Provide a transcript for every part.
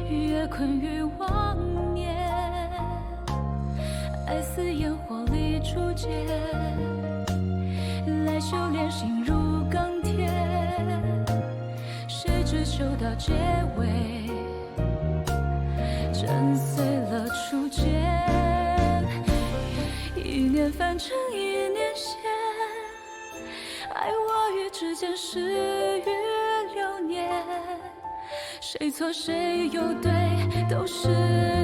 越困于妄念，爱似烟火里初见，来修炼心如钢铁，谁知修到结尾，震碎了初见，一念翻成一念线，爱我与之间事与流年，谁错谁又对，都是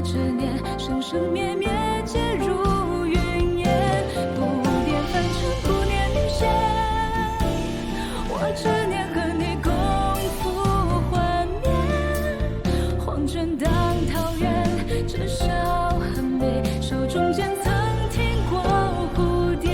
执念，生生灭灭皆如云烟，不变翻成不念女仙，我执念和你共赴幻灭，黄泉当桃源，至少很美，手中剑曾听过蝴蝶。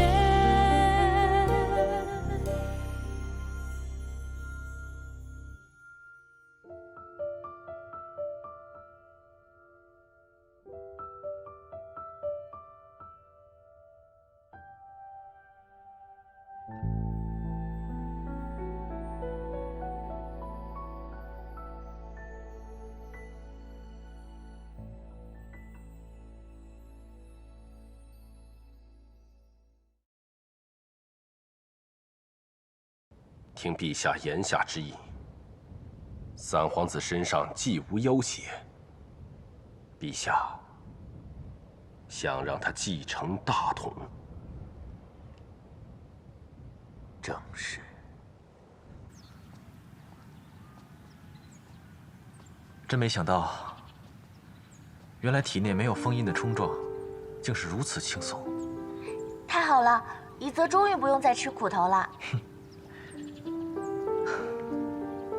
听陛下言下之意，三皇子身上既无妖邪，陛下想让他继承大统。正是。真没想到，原来体内没有封印的冲撞，竟是如此轻松。太好了，一泽终于不用再吃苦头了。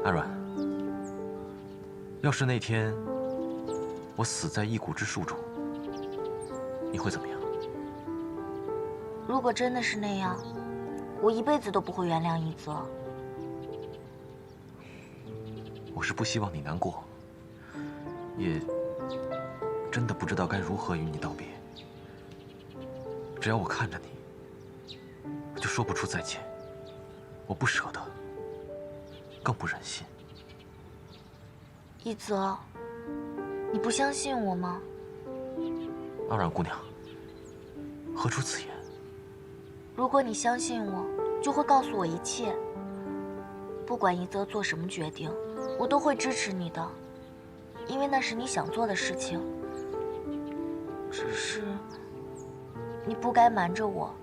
阿软，要是那天我死在一谷之树中，你会怎么样？如果真的是那样，我一辈子都不会原谅一泽。我是不希望你难过，也真的不知道该如何与你道别。只要我看着你，我就说不出再见。我不舍得，更不忍心。一泽，你不相信我吗？阿软姑娘，何出此言？如果你相信我，就会告诉我一切。不管一泽做什么决定，我都会支持你的，因为那是你想做的事情。只是，你不该瞒着我。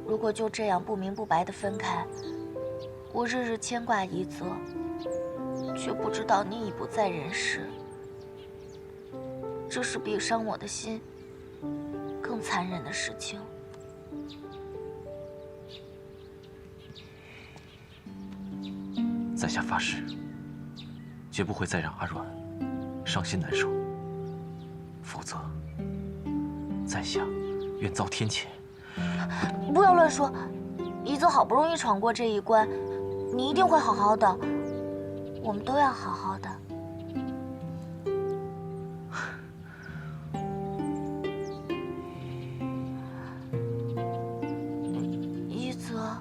如果就这样不明不白地分开，我日日牵挂一泽，却不知道你已不在人世，这是比伤我的心更残忍的事情。在下发誓，绝不会再让阿软伤心难受，否则，在下愿遭天谴。不要乱说，一泽好不容易闯过这一关，你一定会好好的，我们都要好好的。一泽，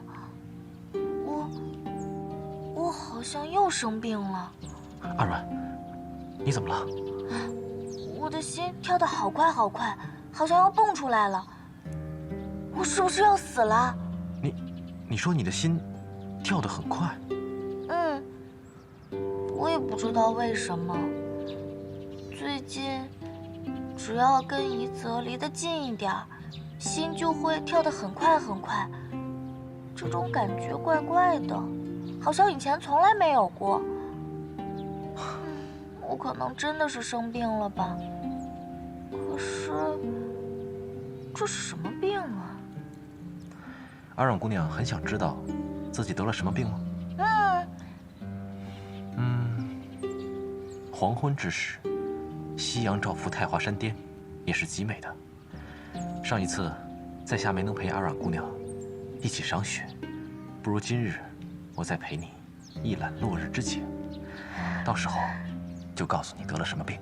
我好像又生病了。阿软，你怎么了？我的心跳得好快好快，好像要蹦出来了。我是不是要死了？你说你的心跳得很快？嗯，我也不知道为什么。最近，只要跟一泽离得近一点，心就会跳得很快很快。这种感觉怪怪的，好像以前从来没有过。我可能真的是生病了吧？可是，这是什么病啊？阿软姑娘很想知道自己得了什么病吗？黄昏之时，夕阳照拂太华山巅，也是极美的。上一次，在下没能陪阿软姑娘一起赏雪，不如今日我再陪你一览落日之景，到时候就告诉你得了什么病。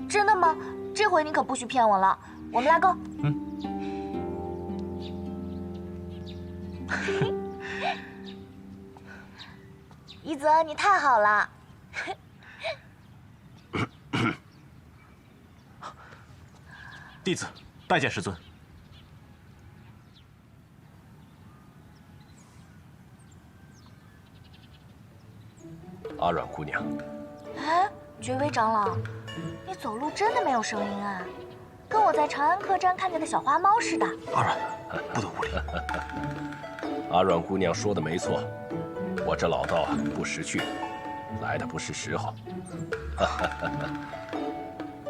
真的吗？这回你可不许骗我了。我们拉钩。一泽，你太好了。弟子拜见师尊。阿软姑娘，哎，觉微长老，你走路真的没有声音啊，跟我在长安客栈看见的小花猫似的。阿软，不得无礼。阿软姑娘说的没错，我这老道不识趣，来的不是时候。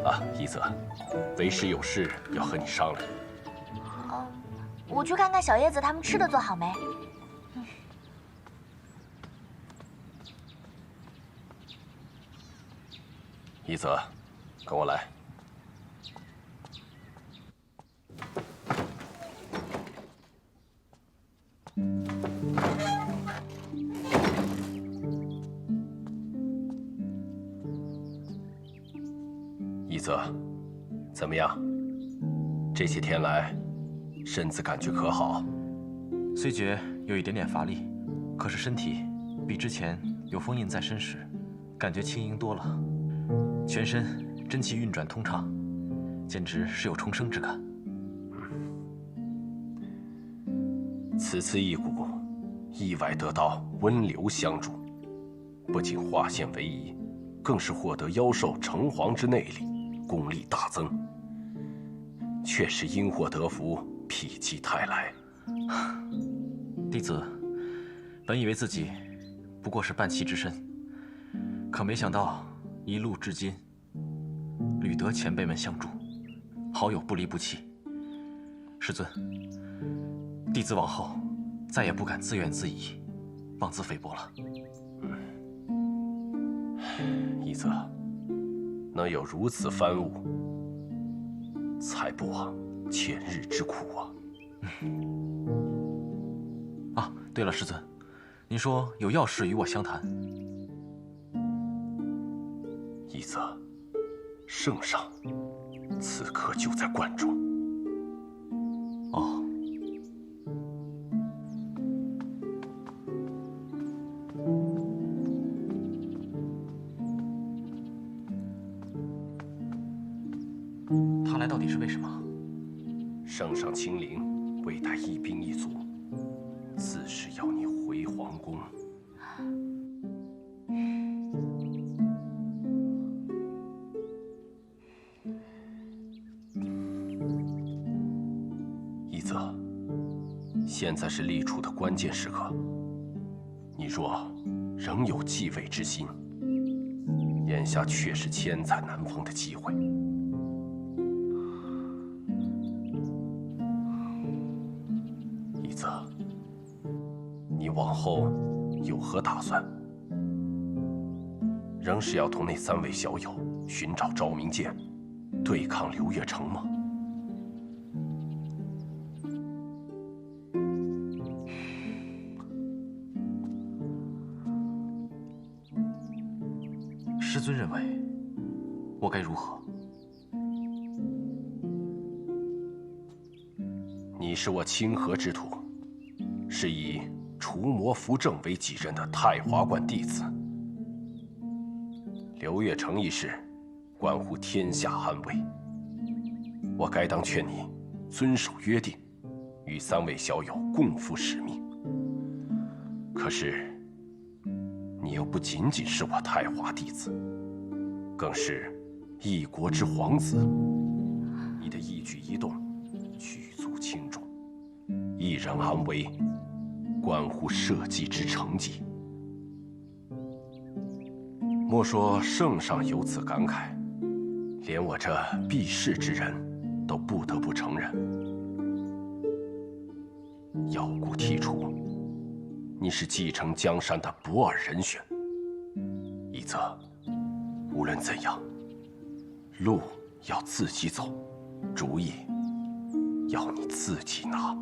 啊，一泽，为师有事要和你商量。我去看看小叶子他们吃的做好没。一泽，跟我来。一泽，怎么样？这些天来，身子感觉可好？虽觉有一点点乏力，可是身体比之前有封印在身时，感觉轻盈多了。全身真气运转通畅，简直是有重生之感。此次一蛊，意外得到温流相助，不仅化险为夷，更是获得妖兽城隍之内力，功力大增。确实因祸得福，否极泰来。弟子本以为自己不过是半气之身，可没想到一路至今，屡得前辈们相助，好友不离不弃。师尊，弟子往后再也不敢自怨自艾，妄自菲薄了。一泽，能有如此帆物，才不枉前日之苦啊！啊，对了，师尊，您说有要事与我相谈。一泽，圣上此刻就在观中。哦。他来到底是为什么？圣上亲临，未带一兵一卒，自是要你回皇宫。一泽，现在是立储的关键时刻，你若仍有继位之心，眼下却是千载难逢的机会。一泽，你往后有何打算？仍是要同那3位小友寻找昭明剑，对抗刘月成吗？师尊认为，我该如何？你是我清河之徒，是以除魔扶正为己任的太华观弟子。刘月成一事，关乎天下安危，我该当劝你遵守约定，与3位小友共赴使命。可是，你又不仅仅是我太华弟子，更是一国之皇子，你的一举一动举足轻重，一人安危，关乎社稷之成绩。莫说圣上有此感慨，连我这避世之人都不得不承认，妖蛊剔除，你是继承江山的不二人选。一泽，无论怎样，路要自己走，主意要你自己拿。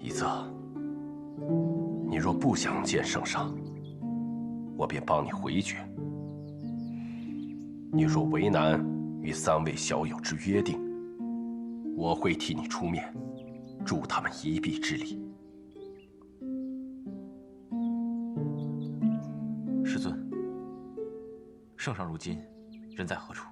一泽，你若不想见圣上，我便帮你回绝；你若为难与3位小友之约定，我会替你出面，助他们一臂之力。圣上如今人在何处？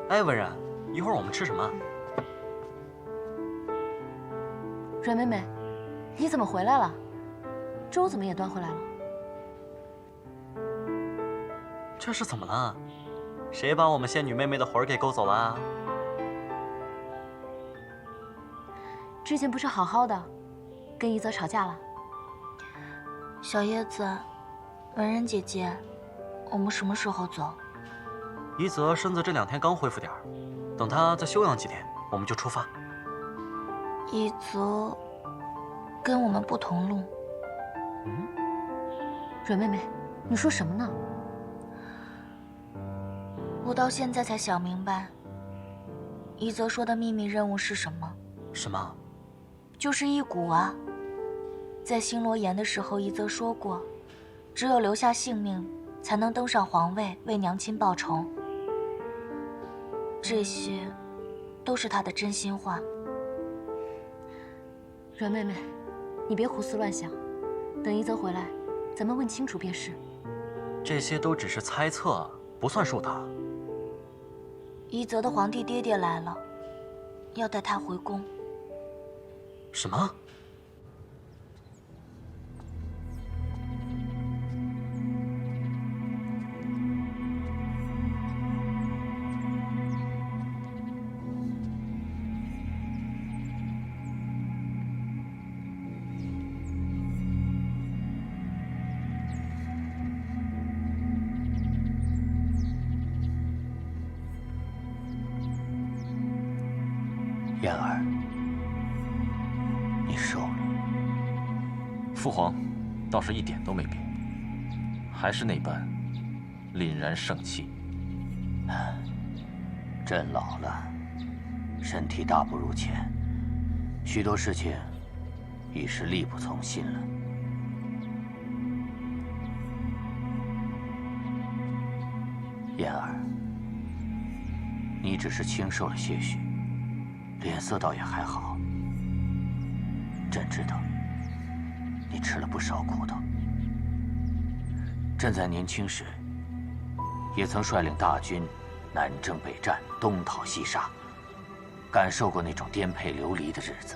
哎，文然，一会儿我们吃什么？阮妹妹，你怎么回来了？粥怎么也端回来了？这是怎么了？谁把我们仙女妹妹的魂儿给勾走了啊？之前不是好好的，跟一泽吵架了？小叶子，文人姐姐，我们什么时候走？一泽身子这2天刚恢复点儿，等他再休养几天，我们就出发。一泽跟我们不同路。阮妹妹，你说什么呢？我到现在才想明白，一泽说的秘密任务是什么？什么？就是一蛊啊！在星罗岩的时候，一泽说过，只有留下性命，才能登上皇位，为娘亲报仇。这些，都是他的真心话。阮妹妹，你别胡思乱想，等一泽回来，咱们问清楚便是。这些都只是猜测，不算数的。一泽的皇帝爹爹来了，要带他回宫。什么？燕儿，你瘦了。父皇倒是一点都没变，还是那般凛然盛气。朕老了，身体大不如前，许多事情已是力不从心了。燕儿，你只是清瘦了些许，脸色倒也还好。朕知道你吃了不少苦头。朕在年轻时也曾率领大军南征北战，东讨西杀，感受过那种颠沛流离的日子，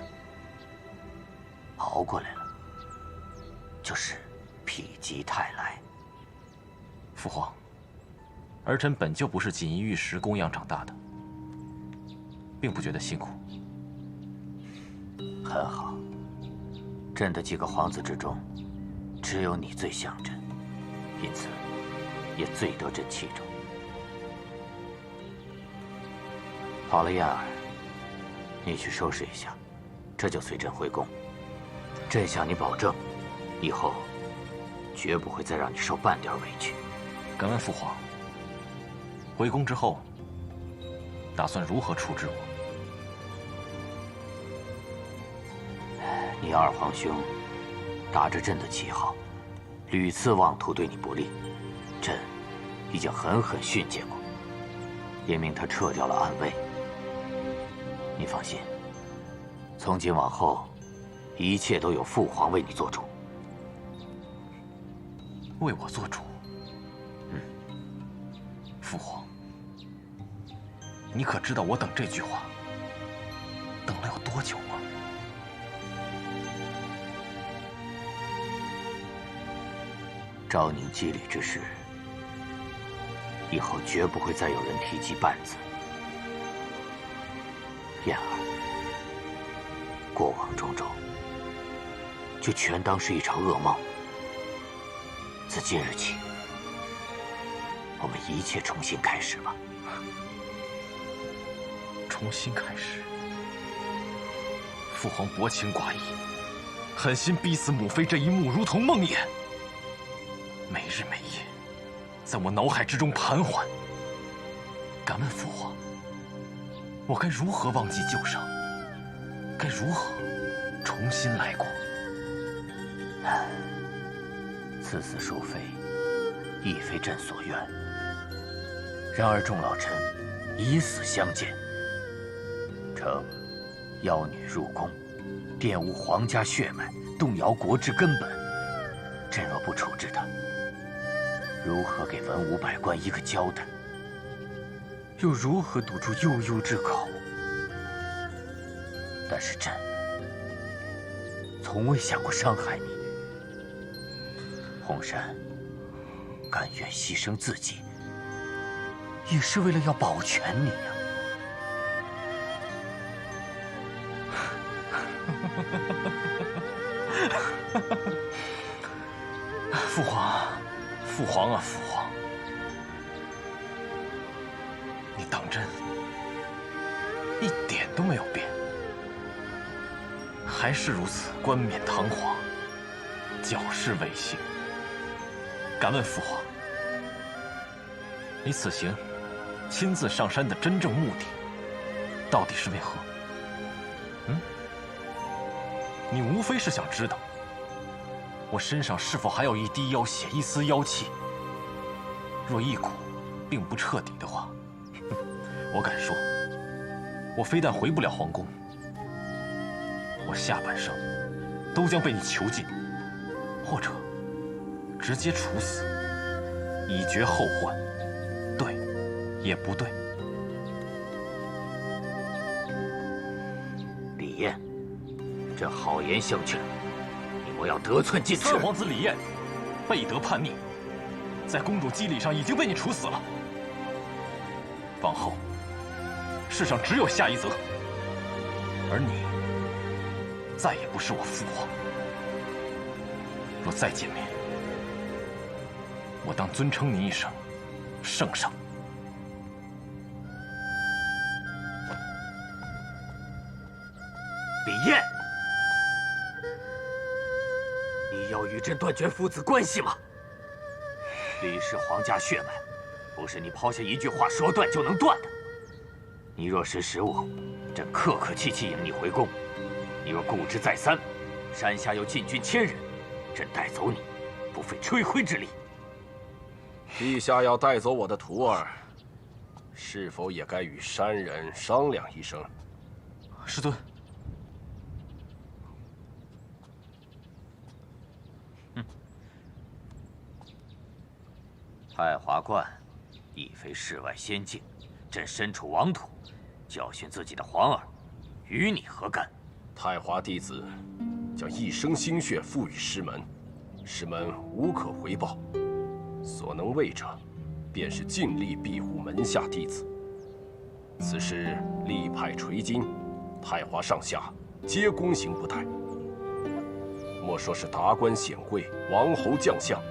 熬过来了，就是否极泰来。父皇，儿臣本就不是锦衣玉食供养长大的，并不觉得辛苦。很好，朕的几个皇子之中，只有你最像朕，因此也最得朕器重。好了，燕儿，你去收拾一下，这就随朕回宫。朕向你保证，以后绝不会再让你受半点委屈。敢问父皇，回宫之后，打算如何处置我？你二皇兄打着朕的旗号，屡次妄图对你不利，朕已经狠狠训诫过，也命他撤掉了暗卫。你放心，从今往后，一切都有父皇为你做主。为我做主？父皇，你可知道我等这句话等了有多久吗？昭宁羁旅之事，以后绝不会再有人提及半字。燕儿，过往种种，就全当是一场噩梦。自今日起，我们一切重新开始吧。重新开始。父皇薄情寡义，狠心逼死母妃这一幕，如同梦魇，每日每夜，在我脑海之中盘桓。敢问父皇，我该如何忘记旧伤？该如何重新来过？此死淑妃，亦非朕所愿。然而众老臣以死相见，称妖女入宫，玷污皇家血脉，动摇国之根本。朕若不处置她，如何给文武百官一个交代？又如何堵住悠悠之口？但是朕从未想过伤害你。红珊甘愿牺牲自己，也是为了要保全你呀。父皇，父皇啊，父皇！你当真一点都没有变，还是如此冠冕堂皇，矫饰违信。敢问父皇，你此行亲自上山的真正目的，到底是为何？你无非是想知道，我身上是否还有一滴妖血，一丝妖气。若一股并不彻底的话，我敢说，我非但回不了皇宫，我下半生都将被你囚禁，或者直接处死，以绝后患。对，也不对。李燕，朕好言相劝，你莫要得寸进尺。三皇子李燕背德叛逆，在公主机礼上已经被你处死了。往后，世上只有下一则，而你再也不是我父皇。若再见面，我当尊称你一声圣上。李燕，你要与朕断绝父子关系吗？李氏皇家血脉，不是你抛下一句话说断就能断的。你若识时务，朕客客气气迎你回宫；你若固执再三，山下有禁军1000人，朕带走你，不费吹灰之力。陛下要带走我的徒儿，是否也该与山人商量一声？师尊。太华观亦非世外仙境，朕身处王土，教训自己的皇儿，与你何干？太华弟子将一生心血付与师门，师门无可回报，所能为者，便是尽力庇护门下弟子。此事力派垂金，太华上下皆躬行不怠。莫说是达官显贵、王侯将相，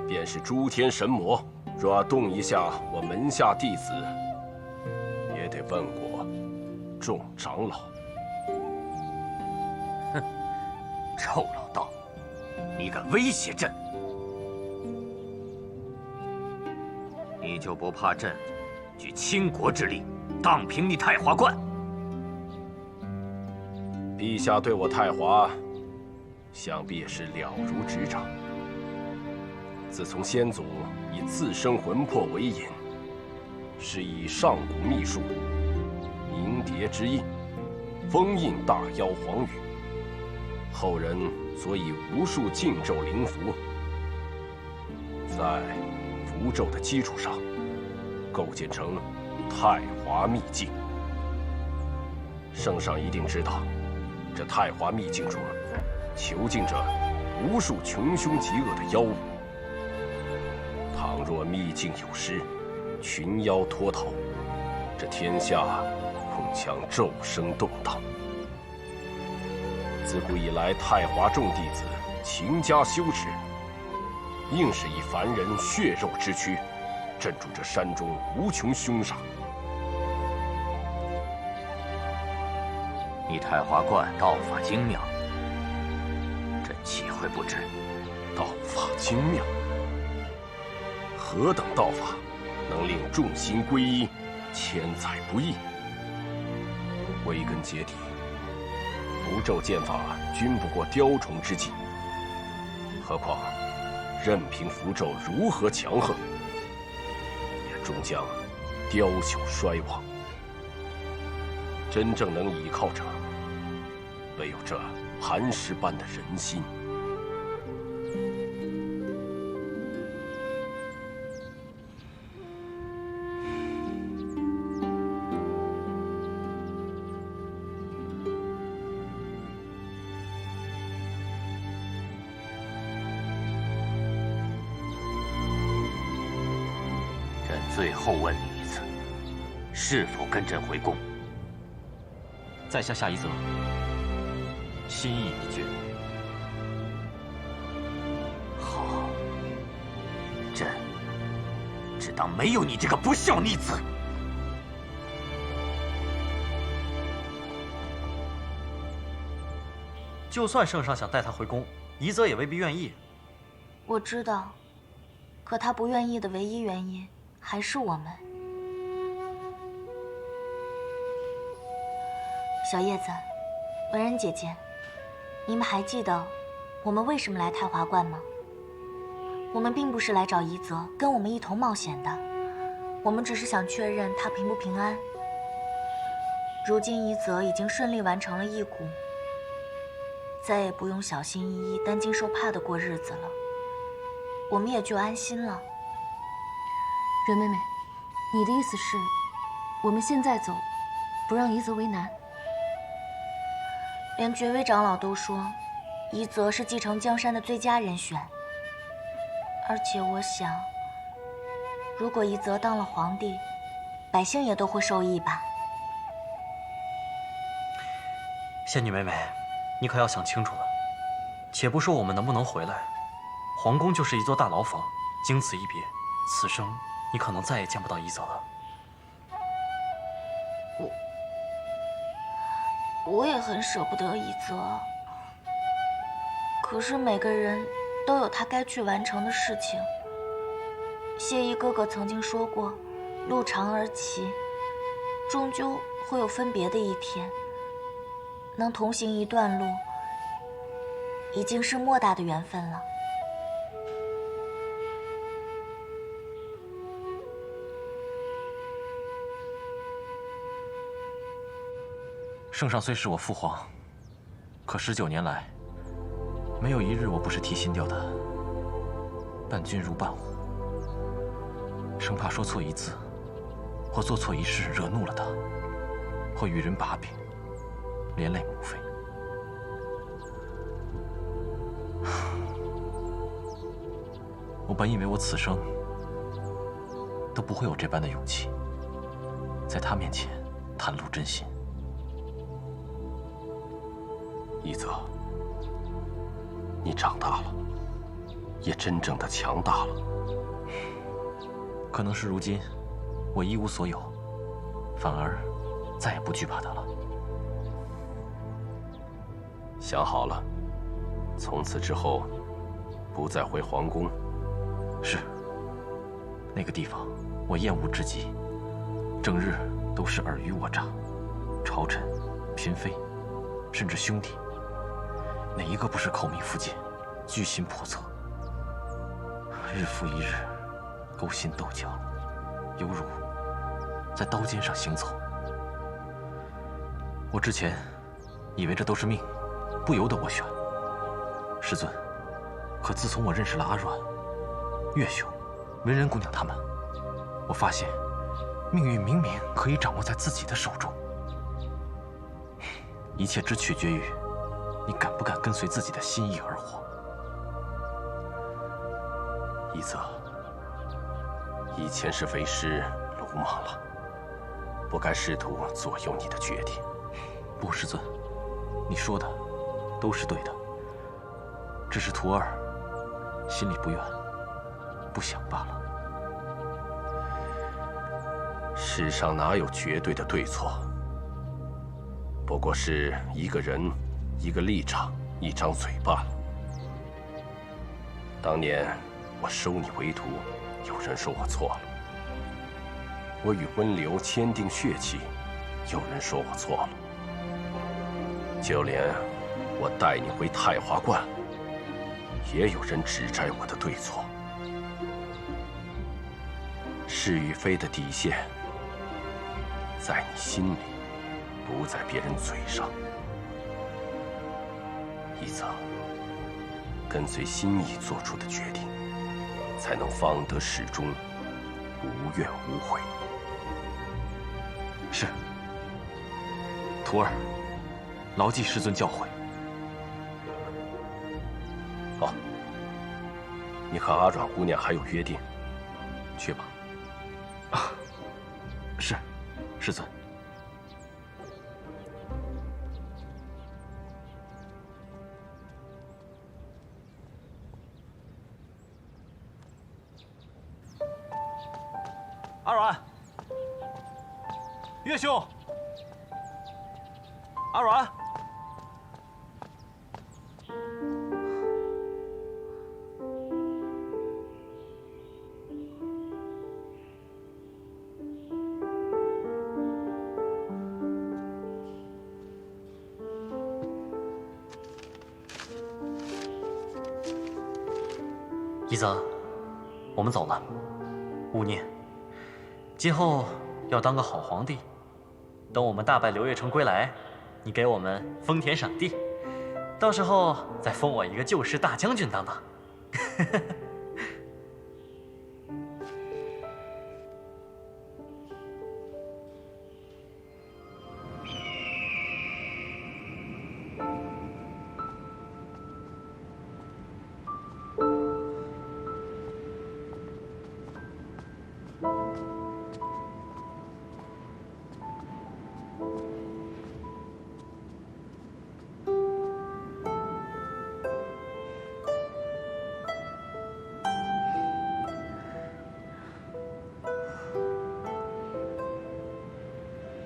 便是诸天神魔，若要动一下我门下弟子，也得问过众长老。哼，臭老道，你敢威胁朕？你就不怕朕举倾国之力荡平你太华观？陛下对我太华，想必也是了如指掌。自从先祖以自身魂魄为引，是以上古秘术、冥蝶之印封印大妖黄羽，后人所以无数禁咒灵符，在符咒的基础上构建成太华秘境。圣上一定知道，这太华秘境中囚禁着无数穷凶极恶的妖物。倘若秘境有失，群妖脱逃，这天下空墙骤生动荡。自古以来，太华众弟子勤加修持，硬是以凡人血肉之躯，镇住这山中无穷凶煞。你太华观道法精妙，朕岂会不知？道法精妙，何等道法，能令众心归一，千载不易？归根结底，符咒剑法均不过雕虫之技。何况，任凭符咒如何强横，也终将雕朽衰亡。真正能倚靠者，唯有这磐石般的人心。朕最后问你一次，是否跟朕回宫？在下夏一泽，心意已决。好，朕只当没有你这个不孝逆子。就算圣上想带他回宫，夷则也未必愿意。我知道，可他不愿意的唯一原因还是我们。小叶子，文人姐姐，你们还记得我们为什么来太华观吗？我们并不是来找夷则跟我们一同冒险的，我们只是想确认他平不平安。如今夷则已经顺利完成了一蛊，再也不用小心翼翼、担惊受怕的过日子了，我们也就安心了。任妹妹，你的意思是，我们现在走，不让夷则为难？连爵位长老都说，夷则是继承江山的最佳人选。而且我想，如果夷则当了皇帝，百姓也都会受益吧。仙女妹妹，你可要想清楚了。且不说我们能不能回来，皇宫就是一座大牢房，经此一别，此生你可能再也见不到夷则了。我也很舍不得夷则，可是每个人都有他该去完成的事情。谢衣哥哥曾经说过，路长而齐，终究会有分别的一天。能同行一段路，已经是莫大的缘分了。圣上虽是我父皇，可19年来，没有一日我不是提心吊胆，伴君如伴虎，生怕说错一字，或做错一事惹怒了他，或与人把柄，连累母妃。我本以为我此生都不会有这般的勇气，在他面前袒露真心。夷则，你长大了，也真正的强大了。可能是如今我一无所有，反而再也不惧怕他了。想好了，从此之后不再回皇宫。是，那个地方我厌恶至极，整日都是尔虞我诈，朝臣、嫔妃，甚至兄弟，哪一个不是口蜜腹剑，居心叵测，日复一日，勾心斗角，犹如在刀尖上行走。我之前以为这都是命，不由得我选。师尊，可自从我认识了阿阮、月兄、文人姑娘他们，我发现命运明明可以掌握在自己的手中，一切只取决于你敢不敢跟随自己的心意而活。夷则，以前是为师鲁莽了，不该试图左右你的决定。不，师尊，你说的都是对的，只是徒儿心里不愿，不想罢了。世上哪有绝对的对错？不过是一个人、一个立场、一张嘴罢了。当年我收你为徒，有人说我错了；我与温流签订血契，有人说我错了；就连我带你回太华观，也有人指摘我的对错。是与非的底线，在你心里，不在别人嘴上。一则，跟随心意做出的决定，才能方得始终，无怨无悔。是，徒儿牢记师尊教诲。好，你和阿阮姑娘还有约定，去吧。是，师尊。阿阮，岳兄，阿阮。一泽，我们走了。勿念，今后要当个好皇帝。等我们大败刘月成归来，你给我们封田赏地，到时候再封我一个救世大将军当当。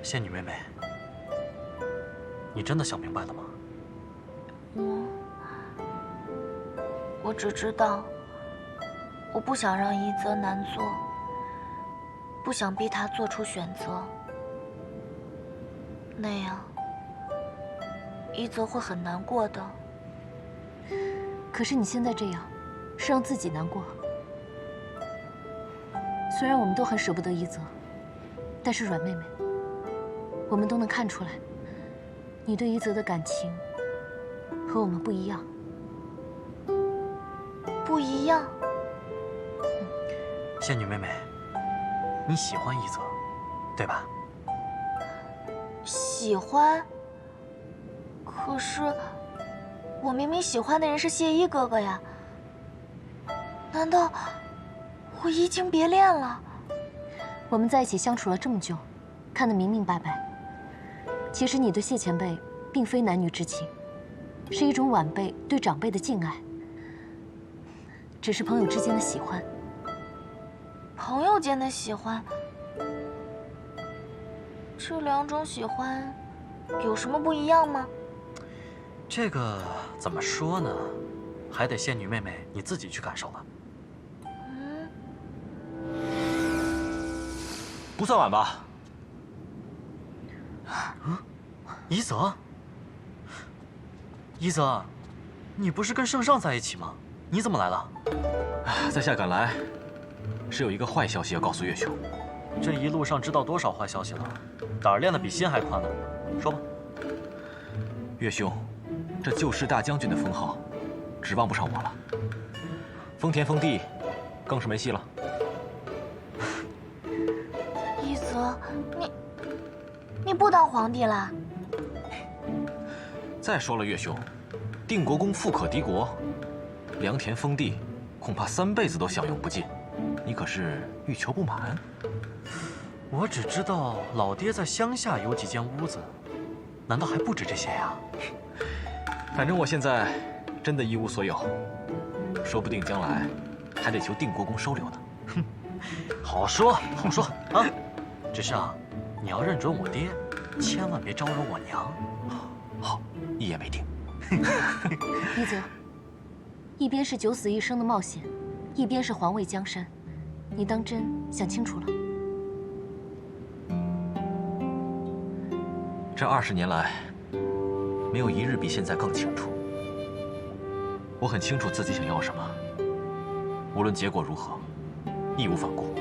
仙女妹妹，你真的想明白了吗？我只知道，我不想让一泽难做，不想逼他做出选择，那样一泽会很难过的。可是你现在这样，是让自己难过。虽然我们都很舍不得一泽，但是阮妹妹，我们都能看出来，你对一泽的感情和我们不一样。不一样？仙女妹妹，你喜欢一泽，对吧？喜欢？可是我明明喜欢的人是谢一哥哥呀，难道我移情别恋了？我们在一起相处了这么久，看得明明白白。其实你对谢前辈并非男女之情，是一种晚辈对长辈的敬爱，只是朋友之间的喜欢。朋友间的喜欢，这两种喜欢有什么不一样吗？这个怎么说呢？还得仙女妹妹你自己去感受了。不算晚吧？一泽，一泽，你不是跟圣上在一起吗？你怎么来了？在下赶来，是有一个坏消息要告诉岳兄。这一路上知道多少坏消息了，胆儿练得比心还宽呢。说吧。岳兄，这救世大将军的封号，指望不上我了。封田封地，更是没戏了。一泽，你不当皇帝了？再说了，岳兄，定国公富可敌国，良田封地，恐怕3辈子都享用不尽。你可是欲求不满？我只知道老爹在乡下有几间屋子，难道还不止这些呀？反正我现在真的一无所有，说不定将来还得求定国公收留呢。哼，好说好说啊！只是啊，你要认准我爹，千万别招惹我娘。好，一言为定。一泽，一边是九死一生的冒险，一边是皇位江山，你当真想清楚了？这20年来，没有一日比现在更清楚。我很清楚自己想要什么，无论结果如何，义无反顾，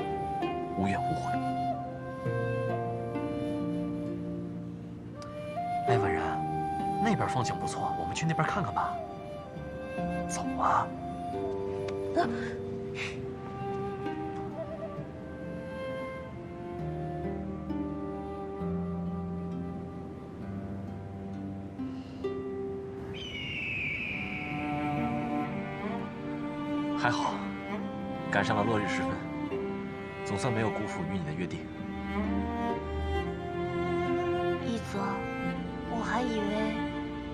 无怨无悔。哎，文然，那边风景不错，我们去那边看看吧。走啊！还好，赶上了落日时分，总算没有辜负与你的约定。一泽，我还以为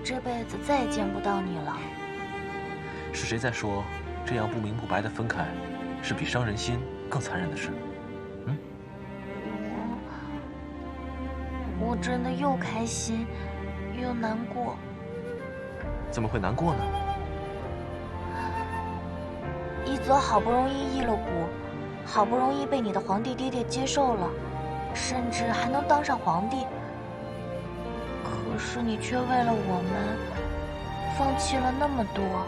这辈子再也见不到你了。是谁在说这样不明不白的分开，是比伤人心更残忍的事？我真的又开心又难过。怎么会难过呢？一泽好不容易易了谷，好不容易被你的皇帝爹爹接受了，甚至还能当上皇帝。可是你却为了我们，放弃了那么多。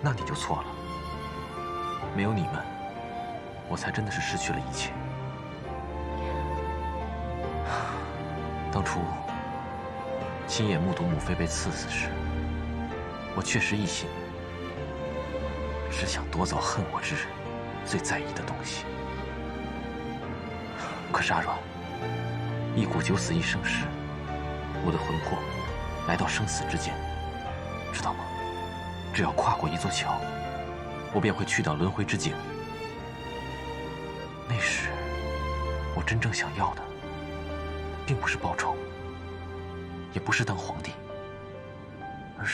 那你就错了。没有你们，我才真的是失去了一切。当初亲眼目睹母妃被赐死时，我确实一心，只想夺走恨我之人最在意的东西。可是阿软，一股九死一生时，我的魂魄来到生死之间，知道吗？只要跨过一座桥，我便会去到轮回之境。那时，我真正想要的，并不是报仇，也不是当皇帝，而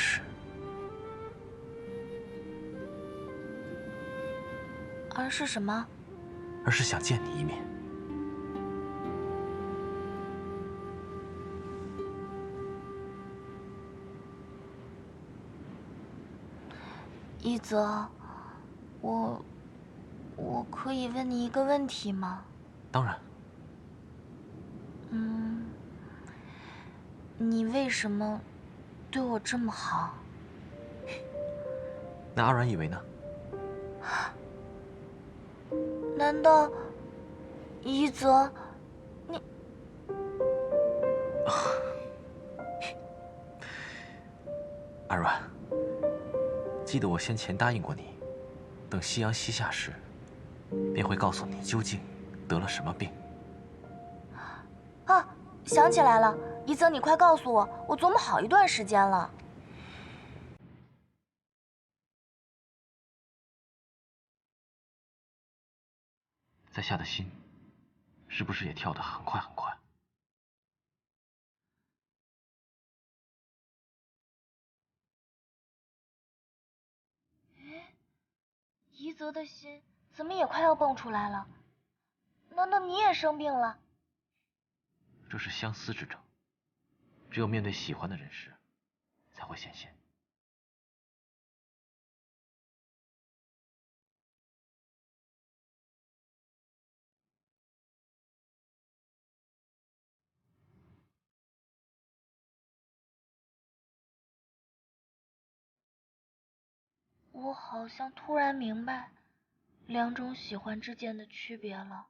是什么？而是想见你一面。一泽，我可以问你一个问题吗？当然，你为什么对我这么好？那阿软以为呢？难道一泽，你阿软，记得我先前答应过你，等夕阳西下时，便会告诉你究竟得了什么病。啊，想起来了，一泽，你快告诉我，我琢磨好一段时间了。在下的心，是不是也跳得很快很快？一泽的心怎么也快要蹦出来了？难道你也生病了？这是相思之症，只有面对喜欢的人时，才会显现。我好像突然明白两种喜欢之间的区别了。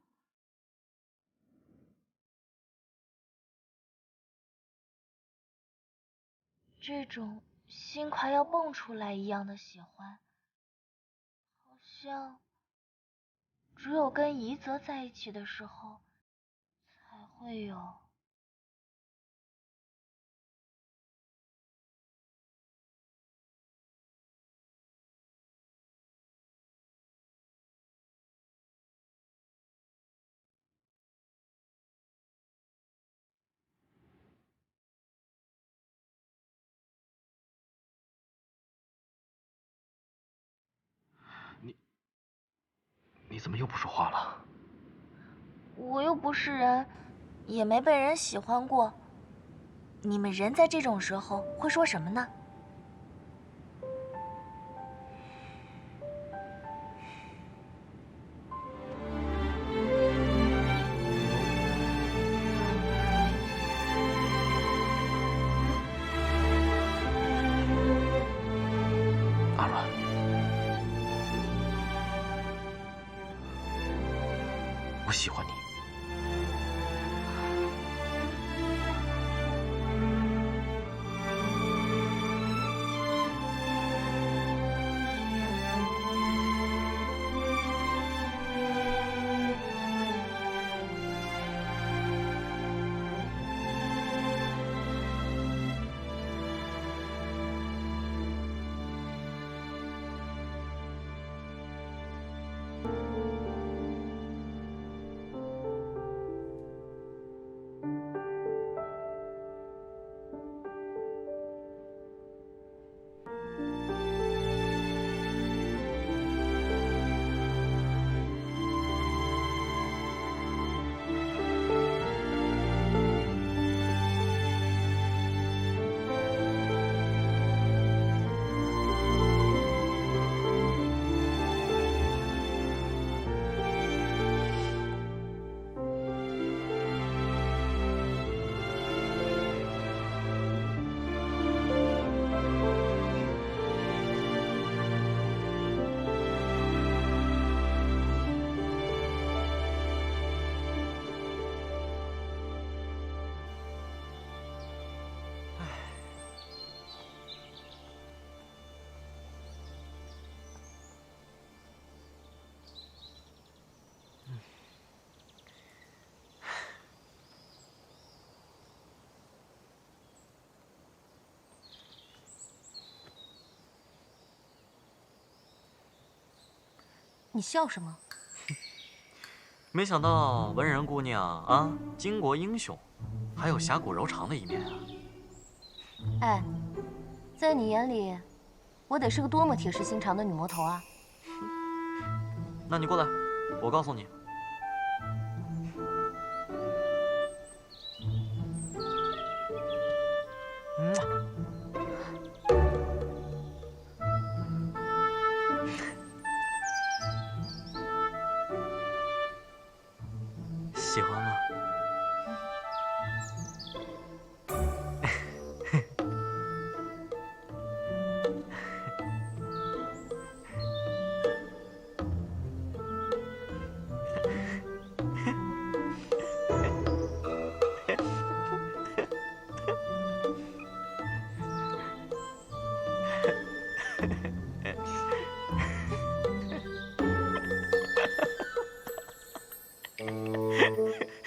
这种心快要蹦出来一样的喜欢，好像只有跟宜泽在一起的时候才会有。怎么又不说话了？我又不是人，也没被人喜欢过。你们人在这种时候会说什么呢？阿软，我喜欢你。你笑什么？没想到文人姑娘啊，巾帼英雄，还有侠骨柔肠的一面啊。哎，在你眼里，我得是个多么铁石心肠的女魔头啊！那你过来，我告诉你。喜欢吗？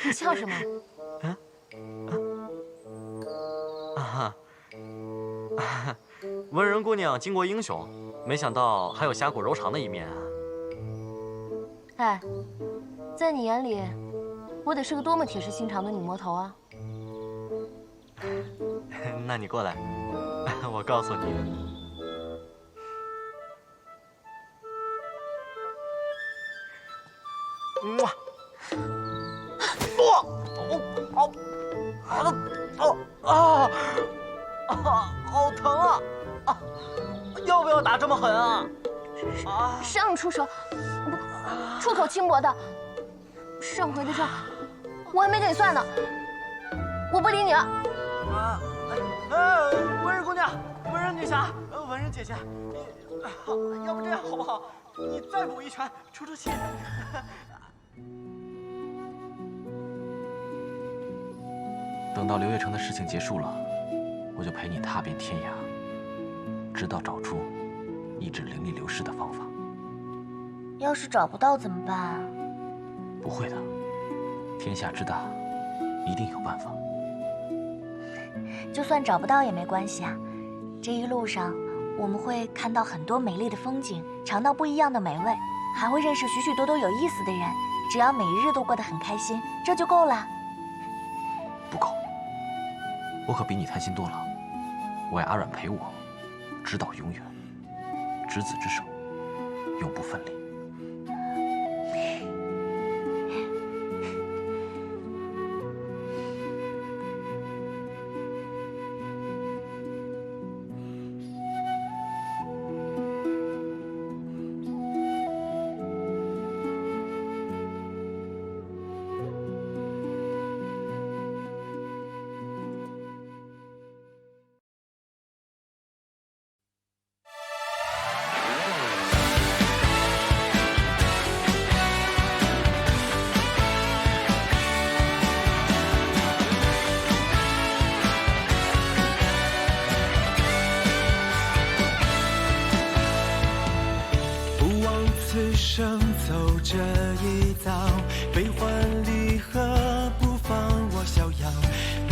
你笑什么？文人姑娘巾帼英雄，没想到还有侠骨柔肠的一面啊！哎，在你眼里，我得是个多么铁石心肠的女魔头啊！那你过来，我告诉你。好疼啊！要不要打这么狠啊？谁让你出手？出口轻薄的。上回的账我还没给你算呢。我不理你了。文人姑娘，文人女侠，文人姐姐，要不这样好不好？你再补一拳，出出气。等到刘月成的事情结束了，我就陪你踏遍天涯，直到找出抑制灵力流失的方法。要是找不到怎么办啊？不会的，天下之大，一定有办法。就算找不到也没关系啊，这一路上我们会看到很多美丽的风景，尝到不一样的美味，还会认识许许多多有意思的人。只要每一日都过得很开心，这就够了。不够，我可比你贪心多了。我要阿软陪我，直到永远，执子之手，永不分离。悲欢离合，不放我逍遥。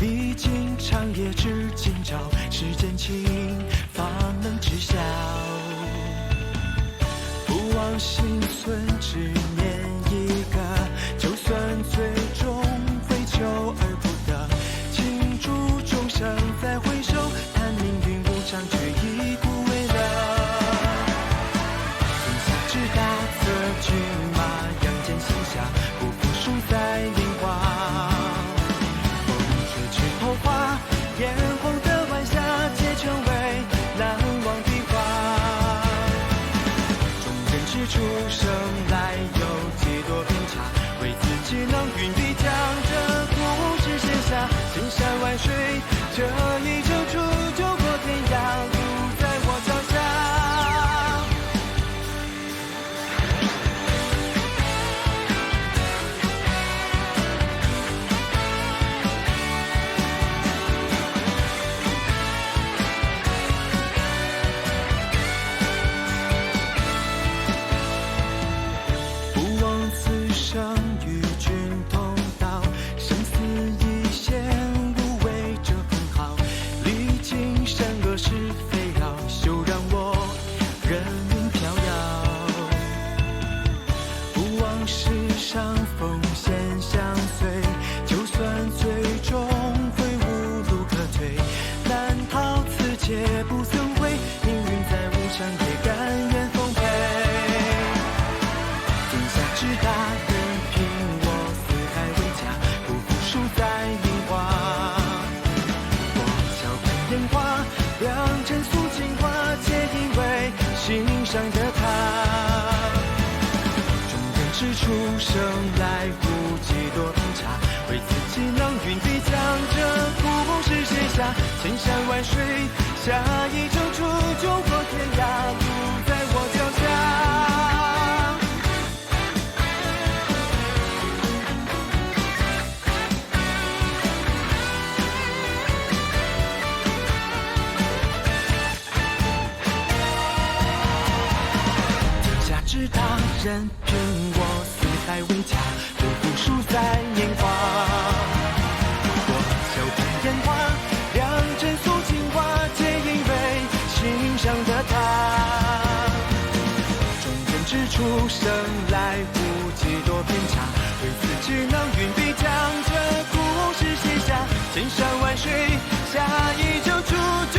历经长夜至今朝，世间情，法门知晓。不忘心存，只念一个，就算最终会求而不得。倾注众生再回首，叹命运无常，却已不为了。天下之大，策骏马，扬肩行下，不负输在烟花。风吹枝头花，艳红的晚霞，皆成为难忘的画。众人之初生来有几多偏差，为自己能云笔将这故事写下。千山万水，这一程出就过天涯，路在我脚下。不忘此生与君同道，生死一线，无畏这分毫。历经善恶是非扰，休让我任云飘摇。不忘世上风险相随，就算最终会无路可退，难逃此劫不曾回，命运再无常也甘愿奉陪。天下之大，任凭我四海为家，不负输在烟花。我笑看烟花，良辰诉情话，皆因为心上的他。众人之初生来无几多偏差，为自己能云笔将这故事写下。千山万水，下一程出就过天涯，路在我脚下。天下之大，任凭我四海为家，不负输在年华。我笑看烟花，良辰诉情话，皆因为心上的他。众人之初生来无几多偏差，为自己能云笔将这故事写下。千山万水，下一程出就